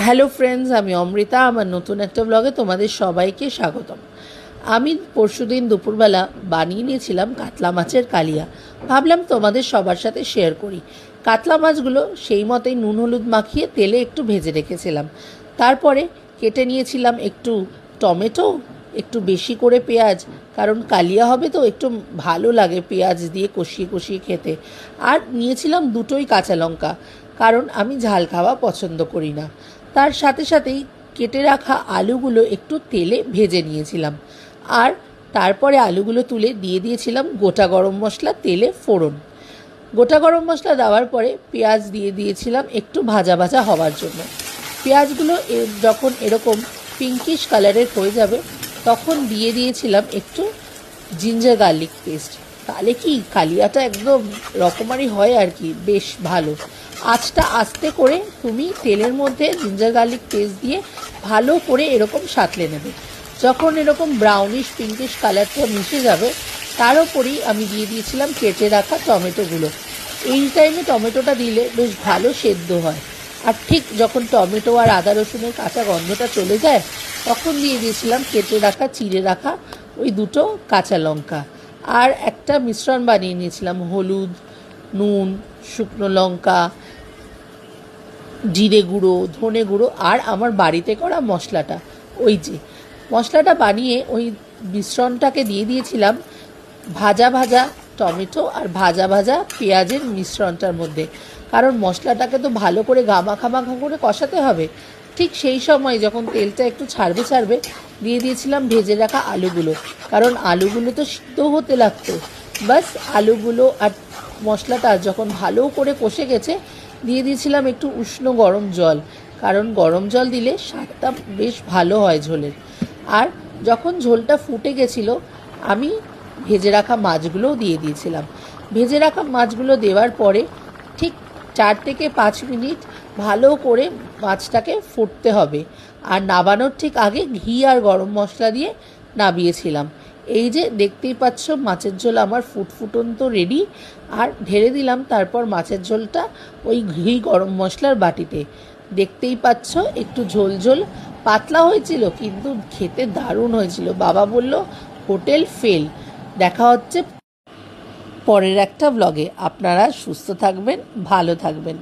Hello friends, আমি অমৃতা। আমার নতুন একটা ব্লগে তোমাদের সবাইকে স্বাগতম। আমি পরশুদিন দুপুরবেলা বানিয়ে নিয়েছিলাম কাতলা মাছের কালিয়া। ভাবলাম তোমাদের সবার সাথে শেয়ার করি। কাতলা মাছগুলো সেই মতোই নুন হলুদ মাখিয়ে তেলে একটু ভেজে রেখেছিলাম। তারপরে কেটে নিয়েছিলাম একটু টমেটো, একটু বেশি করে পেঁয়াজ, কারণ কালিয়া হবে তো একটু ভালো লাগে পেঁয়াজ দিয়ে কষিয়ে কষিয়ে খেতে। আর নিয়েছিলাম দুটোই কাঁচা লঙ্কা, কারণ আমি ঝাল খাওয়া পছন্দ করি না। তার সাথে সাথেই কেটে রাখা আলুগুলো একটু তেলে ভেজে নিয়েছিলাম। আর তারপরে আলুগুলো তুলে দিয়ে দিয়েছিলাম গোটা গরম মশলা তেলে ফোড়ন। গোটা গরম মশলা দেওয়ার পরে পেঁয়াজ দিয়ে দিয়েছিলাম একটু ভাজা ভাজা হওয়ার জন্য। পেঁয়াজগুলো যখন এরকম পিঙ্কিশ কালারের হয়ে যাবে তখন দিয়ে দিয়েছিলাম একটু জিঞ্জার গার্লিক পেস্ট। তাহলে কি কালিয়াটা একদম রকমারি হয় আর কি, বেশ ভালো। আঁচটা আস্তে করে তুমি তেলের মধ্যে জিঞ্জার গার্লিক পেস্ট দিয়ে ভালো করে এরকম সাঁতলে নেবে। যখন এরকম ব্রাউনিশ পিঙ্কিশ কালারটা মিশে যাবে তার ওপরেই আমি দিয়ে দিয়েছিলাম কেটে রাখা টমেটোগুলো। এই টাইমে টমেটোটা দিলে বেশ ভালো সেদ্ধ হয়। আর ঠিক যখন টমেটো আর আদা রসুনের কাঁচা গন্ধটা চলে যায় তখন দিয়ে দিয়েছিলাম কেটে রাখা চিড়ে রাখা ওই দুটো কাঁচা লঙ্কা। আর একটা মিশ্রণ বানিয়ে নিয়েছিলাম হলুদ, নুন, শুকনো লঙ্কা, জিরে গুঁড়ো, ধনে গুঁড়ো আর আমার বাড়িতে করা মশলাটা। ওই যে মশলাটা বানিয়ে ওই মিশ্রণটাকে দিয়ে দিয়েছিলাম ভাজা ভাজা টমেটো আর ভাজা ভাজা পেঁয়াজের মিশ্রণটার মধ্যে, কারণ মশলাটাকে তো ভালো করে গামাখা করে কষাতে হবে। ঠিক সেই সময় যখন তেলটা একটু ছাড়বে দিয়ে দিয়েছিলাম ভেজে রাখা আলুগুলো, কারণ আলুগুলো তো সিদ্ধ হতে লাগতো। বাস আলুগুলো আর মশলাটা যখন ভালো করে কষে গেছে দিয়ে দিয়েছিলাম একটু উষ্ণ গরম জল, কারণ গরম জল দিলে স্বাদটা বেশ ভালো হয় ঝোলের। আর যখন ঝোলটা ফুটে গেছিলো আমি ভেজে রাখা মাছগুলোও দিয়ে দিয়েছিলাম। ভেজে রাখা মাছগুলো দেওয়ার পরে ঠিক 4 থেকে 5 মিনিট ভালো করে মাছটাকে ফুটতে হবে। আর নাবানোর ঠিক আগে ঘি আর গরম মশলা দিয়ে নাবিয়েছিলাম। এই যে দেখতেই পাচ্ছ মাছের ঝোল আমার ফুটফুটন্ত রেডি। আর ঢেলে দিলাম তারপর মাছের ঝোলটা ওই ঘি গরম মশলার বাটিতে। দেখতেই পাচ্ছ একটু ঝোল ঝোল পাতলা হয়েছিল, কিন্তু খেতে দারুণ হয়েছিল। বাবা বলল হোটেল ফেল। দেখা হচ্ছে পরের একটা ব্লগে। আপনারা সুস্থ থাকবেন, ভালো থাকবেন।